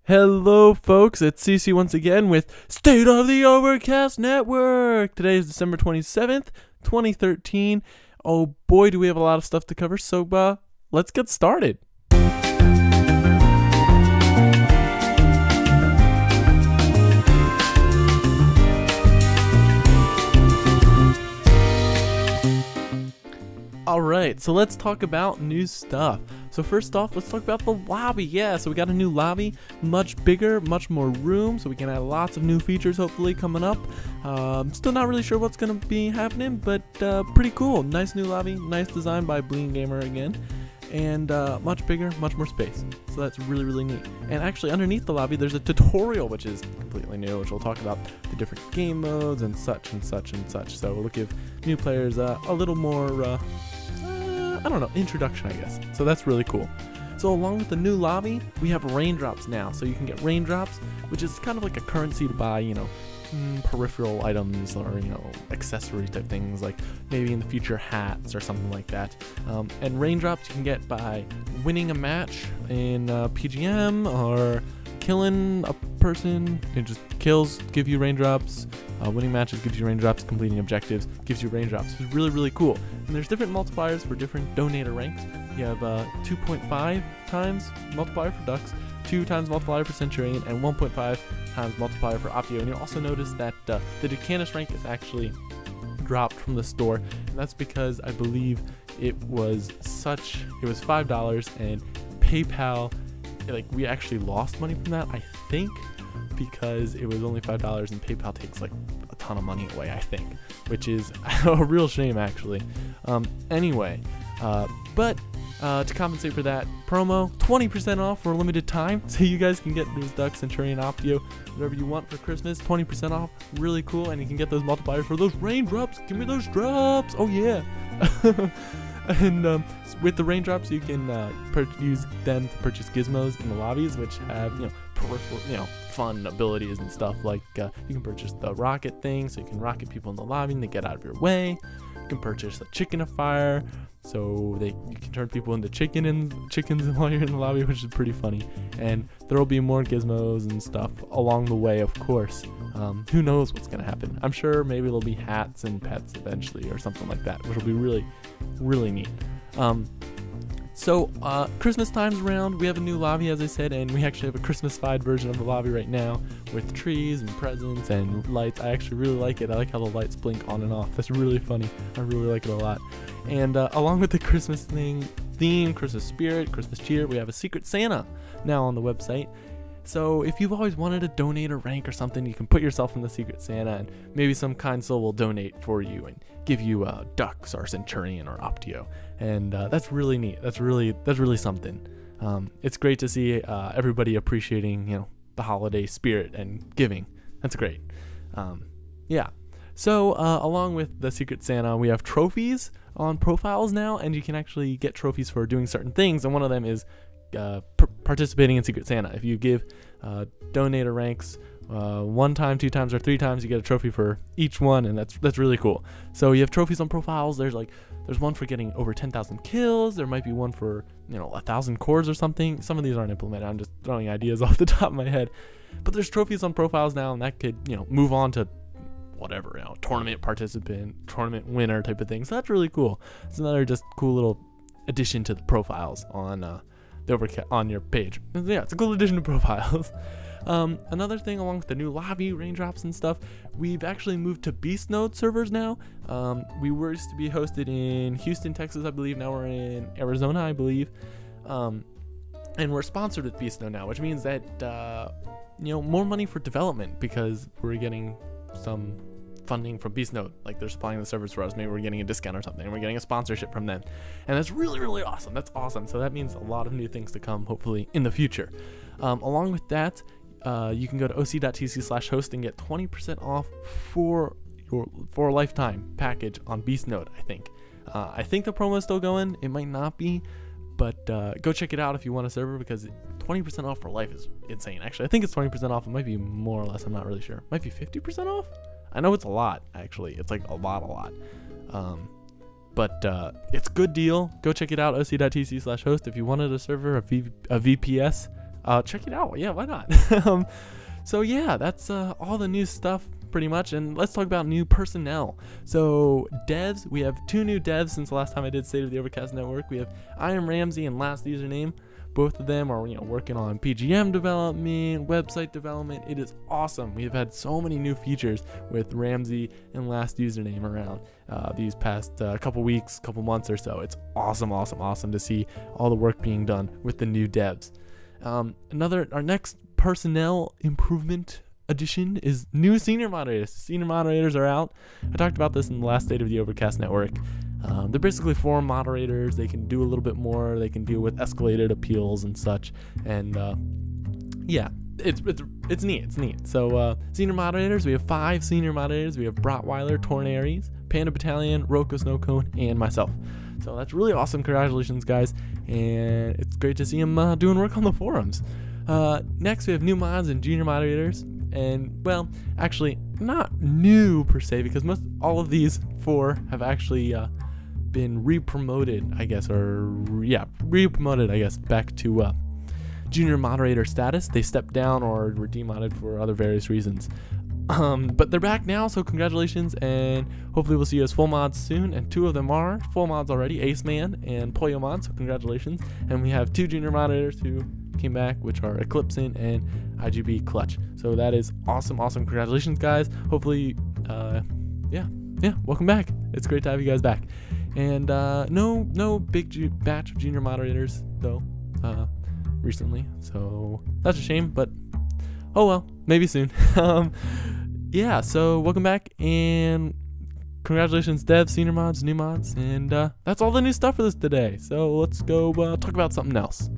Hello folks, it's CC once again with State of the Overcast Network. Today is December 27th, 2013. Oh boy, do we have a lot of stuff to cover, so let's get started. Alright, so let's talk about new stuff. So first off, let's talk about the lobby. Yeah, so we got a new lobby, much bigger, much more room, so we can add lots of new features hopefully coming up. Still not really sure what's going to be happening, but pretty cool. Nice new lobby, nice design by Bling Gamer again, and much bigger, much more space. So that's really, really neat. And actually underneath the lobby, there's a tutorial, which is completely new, which will talk about the different game modes and such and such and such. So we'll give new players a little more I don't know, introduction, I guess. So that's really cool. So along with the new lobby, we have raindrops now. So you can get raindrops, which is kind of like a currency to buy, you know, peripheral items or, you know, accessory type things, like maybe in the future hats or something like that. And raindrops you can get by winning a match in PGM or killing a person. It just kills give you raindrops. Winning matches gives you raindrops. Completing objectives gives you raindrops. It's really, really cool. And there's different multipliers for different donator ranks. You have 2.5 times multiplier for Ducks, 2 times multiplier for Centurion, and 1.5 times multiplier for Optio. And you'll also notice that the Ducanus rank is actually dropped from the store, and that's because I believe it was $5, and PayPal, like, we actually lost money from that, I think, because it was only $5 and PayPal takes like a ton of money away, I think, which is a real shame actually. Anyway, but to compensate for that promo, 20% off for a limited time, so you guys can get those Ducks, Centurion, Optio, whatever you want for Christmas. 20% off, really cool, and you can get those multipliers for those raindrops. Give me those drops, oh yeah. And with the raindrops, you can use them to purchase gizmos in the lobbies, which have, you know, peripheral, you know, fun abilities and stuff. Like you can purchase the rocket thing, so you can rocket people in the lobby and they get out of your way. You can purchase a chickenifier, so you can turn people into chickens while you're in the lobby, which is pretty funny. And there will be more gizmos and stuff along the way, of course. Who knows what's gonna happen? I'm sure maybe there'll be hats and pets eventually or something like that, which will be really, really neat. So Christmas time's around. We have a new lobby, as I said, and we actually have a Christmas-fied version of the lobby right now with trees and presents and lights. I actually really like it. I like how the lights blink on and off. That's really funny. I really like it a lot. And along with the Christmas theme, Christmas spirit, Christmas cheer, we have a Secret Santa now on the website. So if you've always wanted to donate a rank or something, you can put yourself in the Secret Santa, and maybe some kind soul will donate for you and give you Ducks or Centurion or Optio, and that's really neat. That's really something. It's great to see everybody appreciating, you know, the holiday spirit and giving. That's great. Yeah. So along with the Secret Santa, we have trophies on profiles now, and you can actually get trophies for doing certain things, and one of them is participating in Secret Santa. If you give donator ranks 1 time, 2 times, or 3 times, you get a trophy for each one, and that's really cool. So you have trophies on profiles. There's one for getting over 10,000 kills. There might be one for, you know, 1,000 cores or something. Some of these aren't implemented. I'm just throwing ideas off the top of my head. But there's trophies on profiles now, and that could, you know, move on to whatever, you know, tournament participant, tournament winner type of thing. So that's really cool. It's another just cool little addition to the profiles on on your page. Yeah, it's a cool addition to profiles. Another thing, along with the new lobby, raindrops and stuff, we've actually moved to Beast Node servers now. We were used to be hosted in Houston, Texas, I believe. Now we're in Arizona, I believe. And we're sponsored with Beast Node now, which means that you know, more money for development, because we're getting some funding from Beast Node. Like, they're supplying the servers for us. Maybe we're getting a discount or something, and we're getting a sponsorship from them, and that's really, really awesome. That's awesome. So that means a lot of new things to come, hopefully, in the future. Along with that, you can go to oc.tc/host and get 20% off for a lifetime package on Beast Node. I think the promo is still going. It might not be, but go check it out if you want a server, because 20% off for life is insane. Actually, I think it's 20% off. It might be more or less. I'm not really sure. It might be 50% off. I know it's a lot, actually. It's like a lot. But it's a good deal. Go check it out, oc.tc/host. If you wanted a server, a VPS, check it out. Yeah, why not? So yeah, that's all the new stuff pretty much, and let's talk about new personnel. So devs, we have 2 new devs since the last time I did State of the Overcast Network. We have I Am Ramsey and Last Username. Both of them are working on PGM development, website development. It is awesome. We have had so many new features with Ramsey and Last Username around these past couple weeks, couple months or so. It's awesome to see all the work being done with the new devs. Our next personnel improvement addition is new senior moderators. Senior moderators are out. I talked about this in the last State of the Overcast Network. They're basically forum moderators. They can do a little bit more. They can deal with escalated appeals and such. And yeah, it's neat. It's neat. So senior moderators, we have 5 senior moderators. We have Brotweiler, Tornaries, Panda Battalion, Roko Snowcone, and myself. So that's really awesome. Congratulations, guys. And it's great to see them doing work on the forums. Next, we have new mods and junior moderators. And, well, actually, not new per se, because all of these 4 have actually been re-promoted, I guess, back to junior moderator status. They stepped down or were demodded for other various reasons. But they're back now, so congratulations, and hopefully we'll see you as full mods soon. And 2 of them are full mods already, Ace Man and Poyo Mod, so congratulations. And we have 2 junior moderators who came back, which are Eclipsin and IGB Clutch. So that is awesome. Congratulations, guys. Hopefully, yeah, welcome back. It's great to have you guys back. And no big batch of junior moderators though recently, so that's a shame, but oh well, maybe soon. Yeah, so welcome back, and congratulations, devs, senior mods, new mods, and that's all the new stuff for this today. So let's go talk about something else.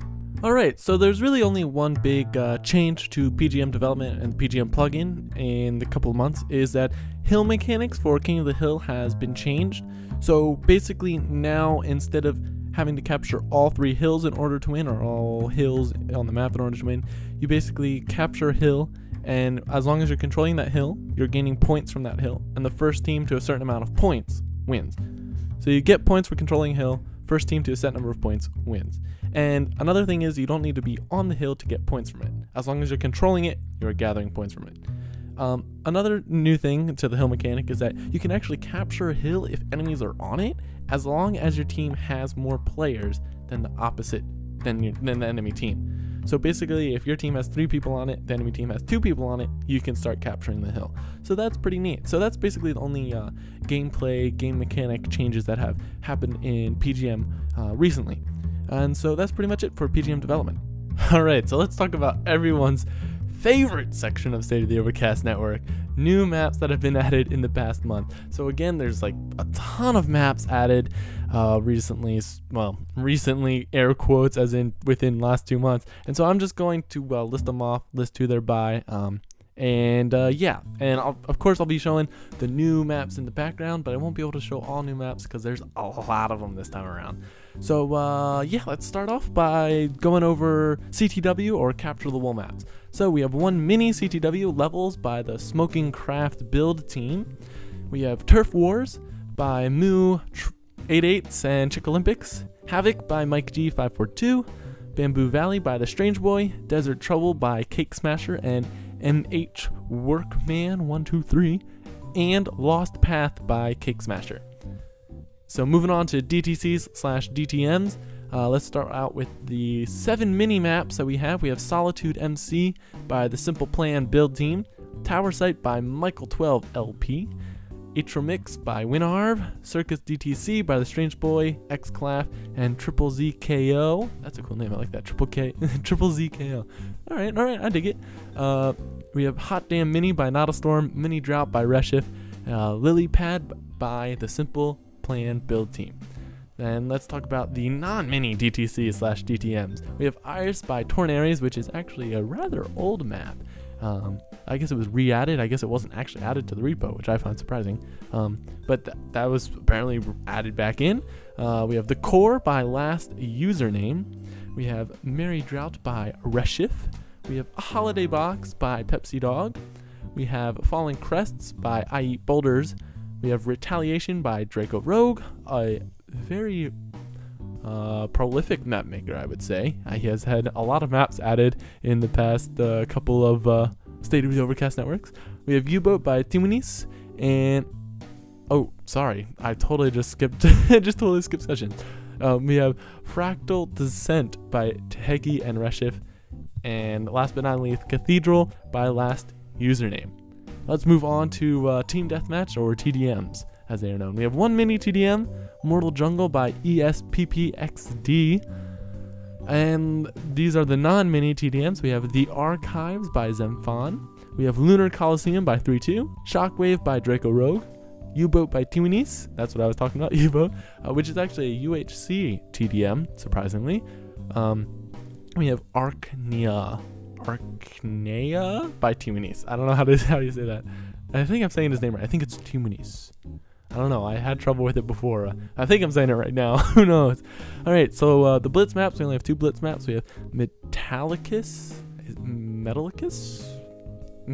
Alright, so there's really only one big change to PGM development and PGM plugin in the couple of months, is that hill mechanics for King of the Hill has been changed. So basically now, instead of having to capture all 3 hills in order to win, or all hills on the map in order to win, you basically capture a hill, and as long as you're controlling that hill, you're gaining points from that hill, and the first team to a certain amount of points wins. So you get points for controlling a hill. First team to a set number of points wins. And another thing is, you don't need to be on the hill to get points from it. As long as you're controlling it, you're gathering points from it. Another new thing to the hill mechanic is that you can actually capture a hill if enemies are on it, as long as your team has more players than the enemy team. So basically, if your team has 3 people on it, the enemy team has 2 people on it, you can start capturing the hill. So that's pretty neat. So that's basically the only game mechanic changes that have happened in PGM recently. And so that's pretty much it for PGM development. Alright, so let's talk about everyone's favorite section of State of the Overcast Network, new maps that have been added in the past month. So again, there's like a ton of maps added recently, air quotes, as in within last 2 months. And so I'm just going to list them off, list who they're by, yeah, and of course I'll be showing the new maps in the background, but I won't be able to show all new maps because there's a lot of them this time around. So yeah, let's start off by going over CTW, or Capture the Wool maps. So we have 1 mini CTW, Levels by the Smoking Craft build team. We have Turf Wars by Moo88 and Chick Olympics, Havoc by Mike G542, Bamboo Valley by the Strange Boy, Desert Trouble by Cake Smasher and MH Workman123, and Lost Path by Cake Smasher. So moving on to DTCs/DTMs, let's start out with the 7 mini maps that we have. We have Solitude MC by TheSimplePlan build team, Tower Site by Michael12LP, Atromix by Winarv, Circus DTC by the Strange Boy, Xclaff, and Triple ZKO. That's a cool name, I like that. Triple ZKO. Alright, I dig it. We have Hot Damn Mini by Nadastorm, Mini Drought by Reshif, Lily Pad by the TheSimplePlan build team. Then let's talk about the non-mini DTC/DTMs. We have Iris by Tornaries, which is actually a rather old map. I guess it was re-added. I guess it wasn't actually added to the repo, which I find surprising. But that was apparently added back in. We have The Core by Last Username. We have Merry Drought by Reshif. We have A Holiday Box by Pepsi Dog. We have Falling Crests by I Eat Boulders. We have Retaliation by Draco Rogue, a very prolific map maker, I would say. He has had a lot of maps added in the past couple of State of the Overcast networks. We have U-Boat by Timonis, and oh, sorry, I totally just skipped sessions. We have Fractal Descent by Tehegi and Reshif, and last but not least, Cathedral by Last Username. Let's move on to Team Deathmatch, or TDMs, as they are known. We have one mini TDM, Mortal Jungle by ESPPXD, and these are the non-mini TDMs. We have The Archives by Zemphon. We have Lunar Coliseum by 3-2, Shockwave by Draco Rogue, U-Boat by Timonis, that's what I was talking about, U-Boat, which is actually a UHC TDM, surprisingly. We have Arcnea by Timonis. I don't know how you say that. I think I'm saying his name right. I think it's Timonis. I don't know. I had trouble with it before. I think I'm saying it right now. Who knows? All right. So the Blitz maps. We only have 2 Blitz maps. We have Metallicus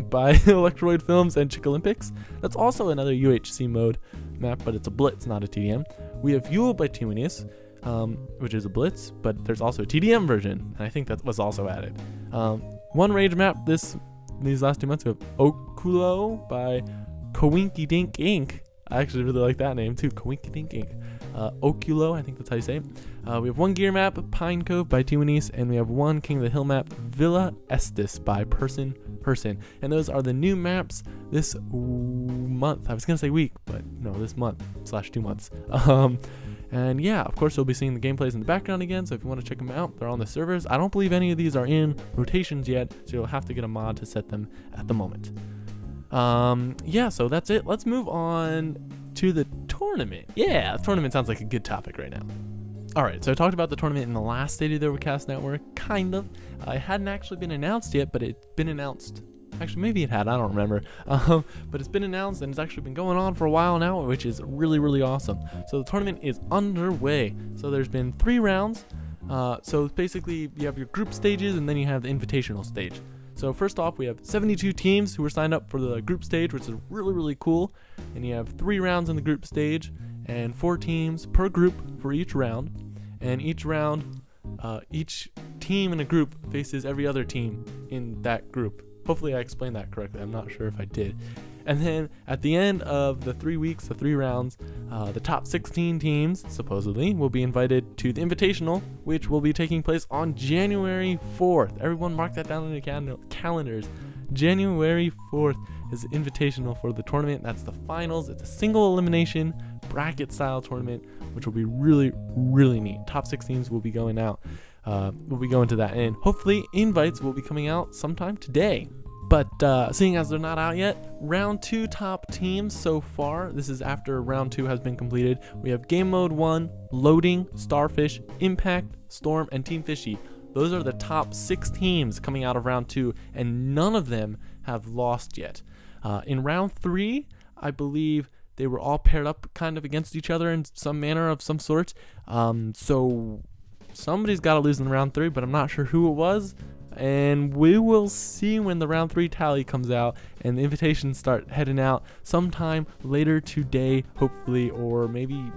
by Electroid Films and Chick Olympics. That's also another UHC mode map, but it's a Blitz, not a TDM. We have Yule by Timonis, which is a Blitz, but there's also a TDM version, and I think that was also added. One Rage map these last 2 months. We have Okulo by Coinky Dink Inc. I actually really like that name too, Coinky Dink Inc. Okulo, I think that's how you say it. We have one Gear map, Pine Cove by Timonis, and we have one King of the Hill map, Villa Estes by Person. And those are the new maps this month. I was gonna say week, but no, this month / 2 months. And yeah, of course, you'll be seeing the gameplays in the background again, so if you want to check them out, they're on the servers. I don't believe any of these are in rotations yet, so you'll have to get a mod to set them at the moment. Yeah, so that's it. Let's move on to the tournament. Yeah, the tournament sounds like a good topic right now. Alright, so I talked about the tournament in the last State of the Overcast Network, kind of. It hadn't actually been announced yet, but it's been announced. Actually, maybe it had, I don't remember. But it's been announced, and it's actually been going on for a while now, which is really, really awesome. So the tournament is underway. So there's been 3 rounds. So basically, you have your group stages, and then you have the invitational stage. So first off, we have 72 teams who are signed up for the group stage, which is really, really cool. And you have 3 rounds in the group stage, and 4 teams per group for each round. And each round, each team in a group faces every other team in that group. Hopefully I explained that correctly. I'm not sure if I did. And then at the end of the 3 weeks, the 3 rounds, the top 16 teams, supposedly, will be invited to the Invitational, which will be taking place on January 4th. Everyone mark that down in your calendars. January 4th is the Invitational for the tournament. That's the finals. It's a single elimination bracket style tournament, which will be really, really neat. Top 16s will be going out. We'll be going to that, and hopefully invites will be coming out sometime today. But seeing as they're not out yet, round 2 top teams so far, this is after round 2 has been completed. We have Game Mode 1, Loading, Starfish, Impact, Storm, and Team Fishy. Those are the top 6 teams coming out of round 2, and none of them have lost yet. In round 3, I believe they were all paired up kind of against each other in some manner of some sort. So somebody's got to lose in round 3, but I'm not sure who it was. And we will see when the round 3 tally comes out and the invitations start heading out sometime later today, hopefully, or maybe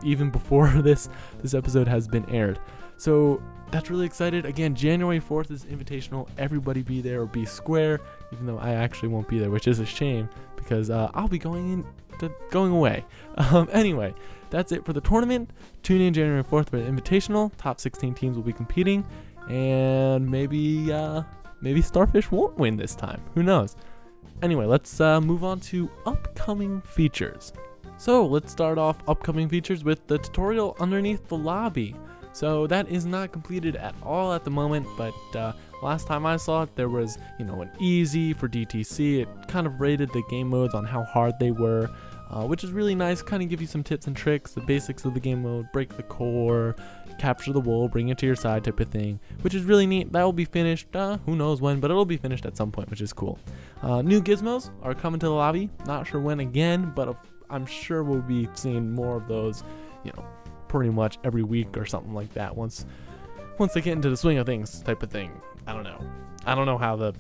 even before this episode has been aired. So that's really excited. Again, January 4th is Invitational. Everybody be there or be square, even though I actually won't be there, which is a shame because I'll be going away. Anyway, that's it for the tournament. Tune in January 4th for the Invitational. Top 16 teams will be competing. And maybe Starfish won't win this time. Who knows? Anyway, let's move on to upcoming features. So let's start off upcoming features with the tutorial underneath the lobby. So that is not completed at all at the moment, but last time I saw it, there was, an easy for DTC. It kind of rated the game modes on how hard they were, which is really nice. Kind of give you some tips and tricks, the basics of the game mode, break the core, capture the wool, bring it to your side type of thing, which is really neat. That will be finished, who knows when, but it'll be finished at some point, which is cool. New gizmos are coming to the lobby. Not sure when again, but I'm sure we'll be seeing more of those, pretty much every week or something like that once they get into the swing of things type of thing. I don't know how the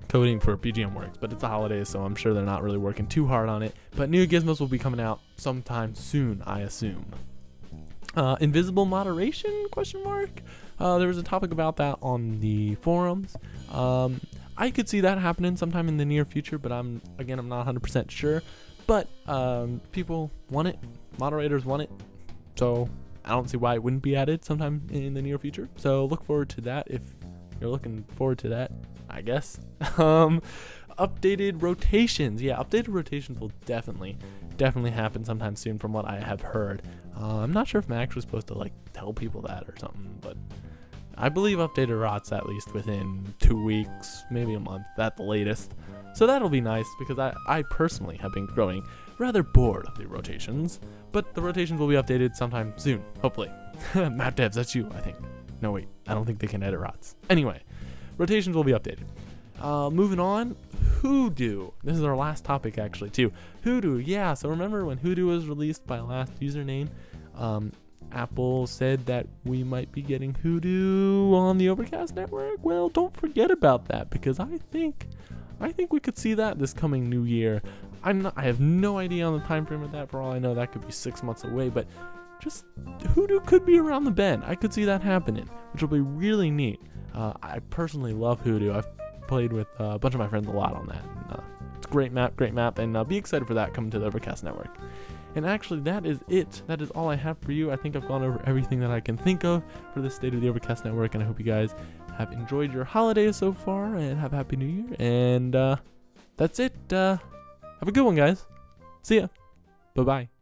coding for PGM works, but it's the holidays, so I'm sure they're not really working too hard on it. But new gizmos will be coming out sometime soon, I assume. Invisible moderation, question mark? There was a topic about that on the forums. I could see that happening sometime in the near future, but I'm not 100% sure. But people want it, moderators want it, so I don't see why it wouldn't be added sometime in the near future. So look forward to that if you're looking forward to that, I guess. Updated rotations. Yeah, updated rotations will definitely happen sometime soon from what I have heard. I'm not sure if Max was supposed to like tell people that or something, but I believe updated rots at least within 2 weeks, maybe a month at the latest. So that'll be nice because I personally have been growing rather bored of the rotations, but the rotations will be updated sometime soon, hopefully. Map devs, that's you, I think. No, wait, I don't think they can edit rots. Anyway, rotations will be updated. Moving on, Hoodoo. This is our last topic actually too. Hoodoo, yeah, so remember when Hoodoo was released by last username, Apple said that we might be getting Hoodoo on the Overcast Network. Well, don't forget about that because I think we could see that this coming new year. I have no idea on the time frame of that. For all I know, that could be 6 months away, but just Hoodoo could be around the bend. I could see that happening, which will be really neat. I personally love Hoodoo. I've played with a bunch of my friends a lot on that. And, it's a great map, and be excited for that coming to the Overcast Network. And actually, that is it. That is all I have for you. I think I've gone over everything that I can think of for this State of the Overcast Network, and I hope you guys have enjoyed your holidays so far, and have a Happy New Year. And that's it. Have a good one, guys. See ya. Bye-bye.